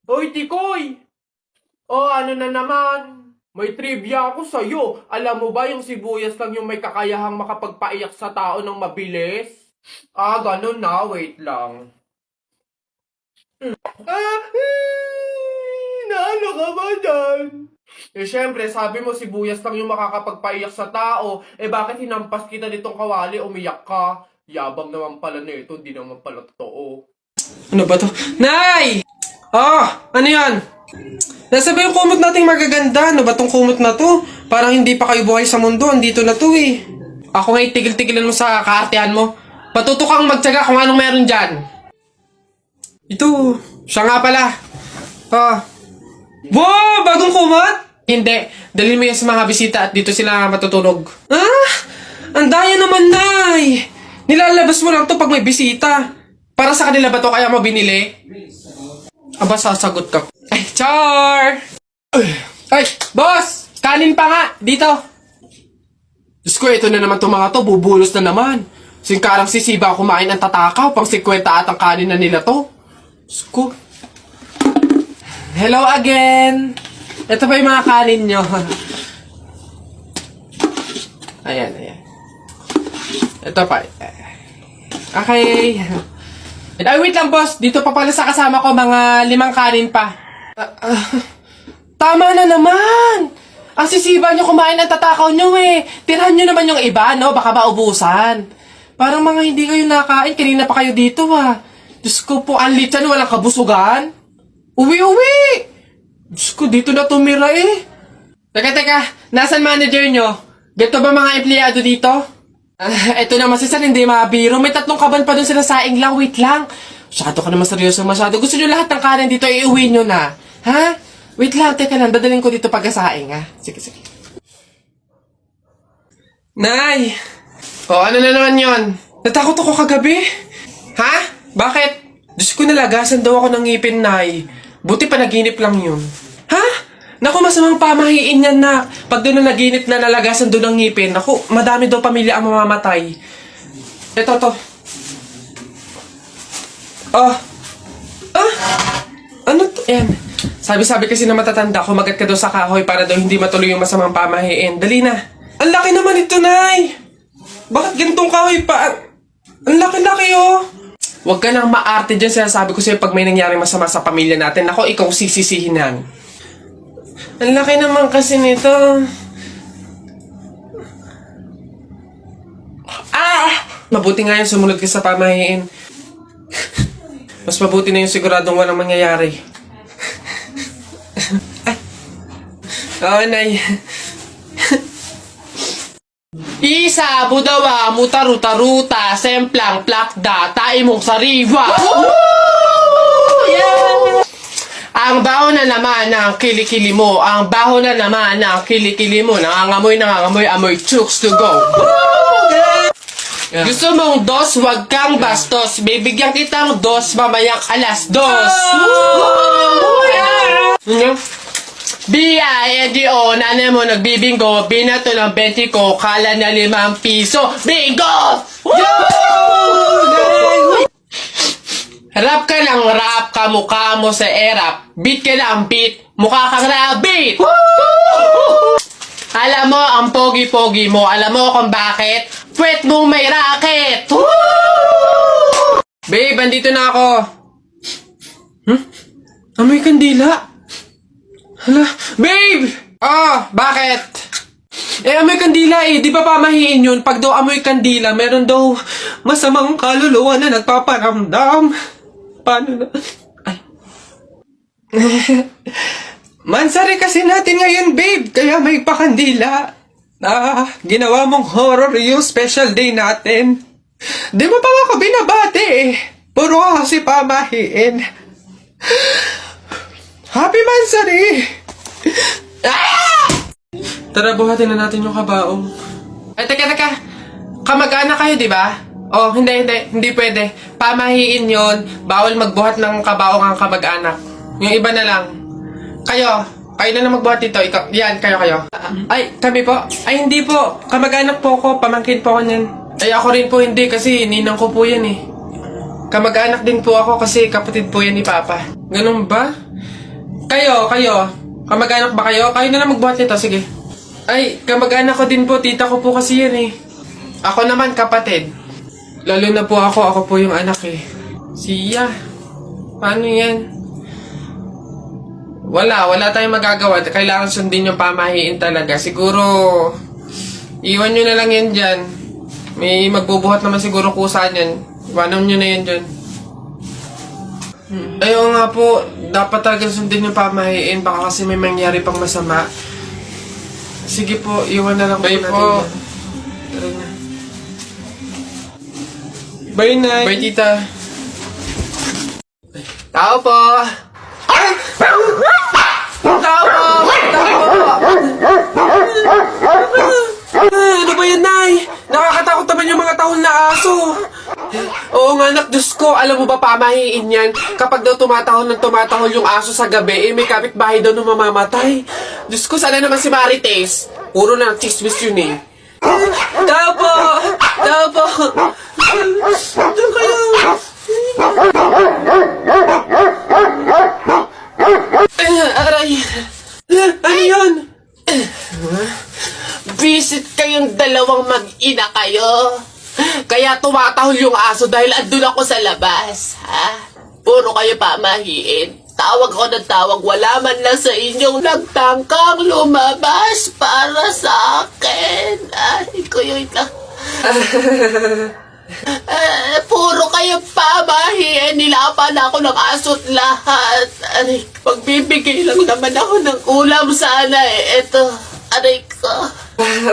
Hoy, Tikoy! Oh, ano na naman? May trivia ako sa'yo. Alam mo ba yung sibuyas lang yung may kakayahang makapagpaiyak sa tao ng mabilis? Ah, ganun na. Wait lang. Naano ka ba dyan? Eh, syempre, sabi mo sibuyas lang yung makakapagpaiyak sa tao. Eh, bakit hinampas kita nitong kawali, umiyak ka? Yabang naman pala nito, hindi naman pala totoo. Ano ba to? Nay! Ano yan? Nasabi yung kumot nating magaganda. Ano ba tong kumot na to? Parang hindi pa kayo buhay sa mundo. Andito na to eh. Ako nga tigil-tigilan mo sa kaartehan mo. Patuto kang magtyaga kung anong meron dyan. Ito, siya nga pala. Wow! Bagong kumot? Hindi. Dalhin mo yan sa mga bisita at dito sila matutulog. Ang daya naman, Nay! Nilalabas mo lang to pag may bisita. Para sa kanila ba to kaya mo binili? Aba, sasagot ka. Ay, Char! Ay, boss! Kanin pa nga! Dito! Diyos ko, ito na naman itong mga to. Bubulos na naman. Singkarang sisiba kumain ang tatakaw. Pang 50 at ang kanin na nila to. Diyos ko. Hello again! Ito pa yung mga kanin nyo. Ayan. Ito pa. Okay. Ay, wait lang, boss. Dito pa pala sa kasama ko, mga 5 kanin pa. Tama na naman! Ang sisiba nyo kumain ang tatakaw nyo eh. Tirahan nyo naman yung iba, no? Baka maubusan. Parang mga hindi kayo nakain. Kanina pa kayo dito, ah. Diyos ko po, ang litsan, walang kabusugan. Uwi! Diyos ko, dito na tumira eh. Teka. Nasaan manager nyo? Ganito ba mga empleyado dito? Eto naman si Sir, hindi mabiro. May 3 kaban pa dun sila saing lang. Wait lang. Masyado ka naman seryoso masyado. Gusto nyo lahat ng kanin dito, iuwi nyo na. Ha? Wait lang, teka lang. Dadalhin ko dito pagkasaing, ha? Sige. Nay! Ano na naman yon? Natakot ako kagabi. Ha? Bakit? Diyos ko, nalagasan daw ako ng ngipin, Nay. Buti panaginip lang yun. Ha? Naku, masamang pamahiin yan, na. Pag doon na naginip na nalagasan doon ng ngipin, naku, madami daw pamilya ang mamamatay. Ito, to. Ano to? Ayan. Sabi kasi na matatanda, kumagat ka daw sa kahoy para daw hindi matuloy yung masamang pamahiin. Dali na. Ang laki naman ito, Nay! Bakit ganitong kahoy pa? Ang laki-laki, oh! Huwag ka nang maarte dyan, sinasabi ko sa'yo pag may nangyaring masama sa pamilya natin. Ako, ikaw sisisihin yan. Ang laki naman kasi nito. Mabuti nga yung sumunod ka sa pamahiin. Mas mabuti na yung siguradong walang mangyayari. Oo, Nay. Isa, budawa, mutaruta-ruta, semplang, plakda, taimong sariwa. Yeah! Ang baho na naman ng kilikili mo. Ang baho na naman ng kilikili mo. Nangangamoy, amoy chooks to go. Yeah. Gusto mong dos, wag kang bastos. Bibigyan kitang dos, mamayang alas 2. B-I-N-D-O, nanay mo nagbibingo, binato ng 20 ko, kala na 5 piso. Bingo! Rap ka ng rap, kamukha mo sa erap. Beat ka ng beat, mukha kang rabbit. Alam mo, ang pogi-pogi mo, alam mo kung bakit? Pwet mong may racket. Babe, andito na ako. Amoy kandila. Hala, babe! Bakit? Amoy kandila eh. Di ba pamahiin yun? Pag daw amoy kandila, meron daw masamang kaluluwa na nagpaparamdam. Paano na? Ay. Mansari kasi natin ngayon, babe. Kaya may pakandila. Ginawa mong horror yung special day natin. Di mo pa ako binabati eh. Puro ka kasi pamahiin. Happy Mansari! Tara, buhatin na natin yung kabaong. Ay, teka. Kamag-anak kayo, di ba? Hindi pwede. Pamahiin yon. Bawal magbuhat ng kabaong ang kamag-anak. Yung iba na lang. Kayo na lang magbuhat dito. Yan, kayo. Ay, kami po. Ay, hindi po. Kamag-anak po ko. Pamangkin po ko niyan. Ay, ako rin po hindi kasi ninang ko po yan eh. Kamag-anak din po ako kasi kapatid po yan ni Papa. Ganun ba? Kayo. Kamag-anak ba kayo? Kayo na lang magbuhat nito, sige. Ay, kamag-anak ko din po. Tita ko po kasi yan eh. Ako naman kapatid. Lalo na po ako po yung anak eh. Siya. Paano yan? Wala tayong magagawa. Kailangan sundin yung pamahiin talaga. Siguro, iwan nyo na lang yan dyan. May magbubuhat naman siguro kusa yan. Iwanan nyo na yan dyan. Ayaw nga po, dapat talaga sundin yung pamahiin. Baka kasi may mangyari pang masama. Sige po, iwan na lang po natin yan. Tara na. Bye, Nay. Bye, Tita. Tao po. Tao po! Ano ba yan, Nay? Nakakatakot naman yung mga tahol na aso. Oo nga, anak, Diyos ko. Alam mo ba, pamahiin yan? Kapag daw tumatahol yung aso sa gabi, may kapitbahay daw na mamamatay. Diyos ko, sana naman si Marites. Puro na chismis yun eh. Tao po! Diyan kayo! Aray! Ano yun? Visit kayong dalawang mag-ina kayo. Kaya tumatahol yung aso dahil andun ako sa labas. Ha? Puro kayo pamahiin. Tawag ko ng tawag. Wala man lang sa inyong nagtangkang lumabas para sa akin. Ay, kuya lang. Puro kayo pamahiin. Nilapan ako ng aso't lahat. Aray, pagbibigay lang naman ako ng ulam sana eh. Eto, aray ko.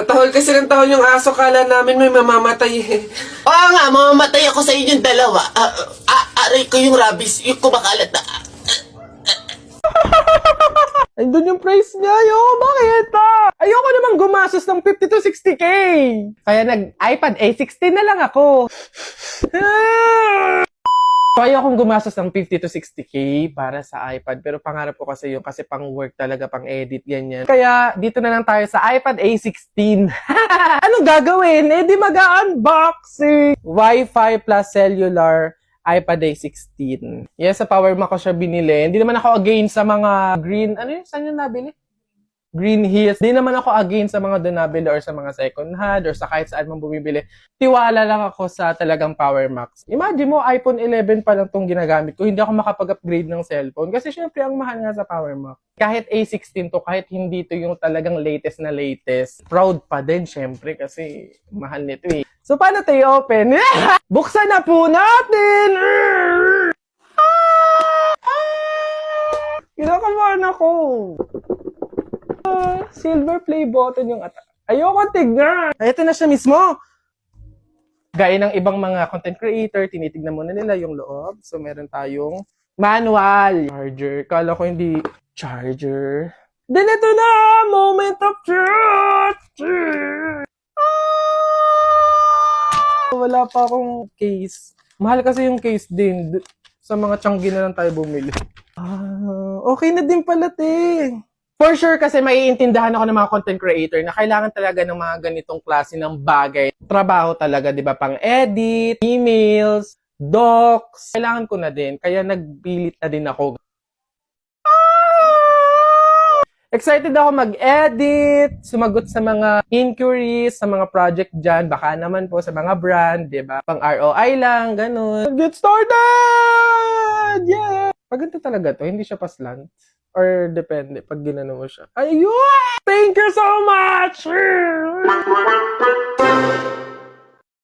Tahol kasi ng tahol yung aso. Kala namin may mamamatay eh. Oo nga, mamamatay ako sa inyong dalawa. Aray ko yung rabies, yung kumakalat na. Andun yung price niya, yo. Bakit? Ayoko naman gumastos ng 50 to 60K. Kaya nag-iPad A16 na lang ako. So, ayokong gumastos ng 50 to 60K para sa iPad. Pero pangarap ko kasi yun kasi pang work talaga, pang edit, ganyan. Kaya dito na lang tayo sa iPad A16. Anong gagawin? Eh di mag-unboxing. Wi-Fi plus cellular iPad A16. Yes, sa Power Mac ko siya binili. Hindi naman ako against sa mga green... Ano yun? Saan yun nabili? Green Hills. Hindi naman ako against sa mga doon nabili or sa mga second hand or sa kahit saan man bumibili. Tiwala lang ako sa talagang Power Max. Imagine mo, iPhone 11 pa lang itong ginagamit ko. Hindi ako makapag-upgrade ng cellphone. Kasi syempre, ang mahal nga sa Power Max. Kahit A16 to, kahit hindi to yung talagang latest na latest, proud pa din syempre kasi mahal nito eh. So, paano tayo open? Buksan na po natin! Kinakabahan ako. Silver play button yung ayoko tignan. Ito na siya mismo. Gaya ng ibang mga content creator, tinitignan muna nila yung loob. So, meron tayong manual. Charger. Kala ko hindi charger. Then ito na! Moment of truth! Wala pa akong case. Mahal kasi yung case din. Sa mga tiyanggi na lang tayo bumili. Okay na din pala, te. For sure kasi maiintindihan ako ng mga content creator na kailangan talaga ng mga ganitong klase ng bagay. Trabaho talaga, di ba? Pang edit, emails, docs. Kailangan ko na din. Kaya nagpilit na din ako. Excited ako mag-edit, sumagot sa mga inquiries, sa mga project dyan. Baka naman po sa mga brand, di ba? Pang ROI lang, ganun. Get started! Yeah! Pag ganito talaga to, hindi siya paslant. Or depende, pag ginano mo siya. Ayun! Thank you so much!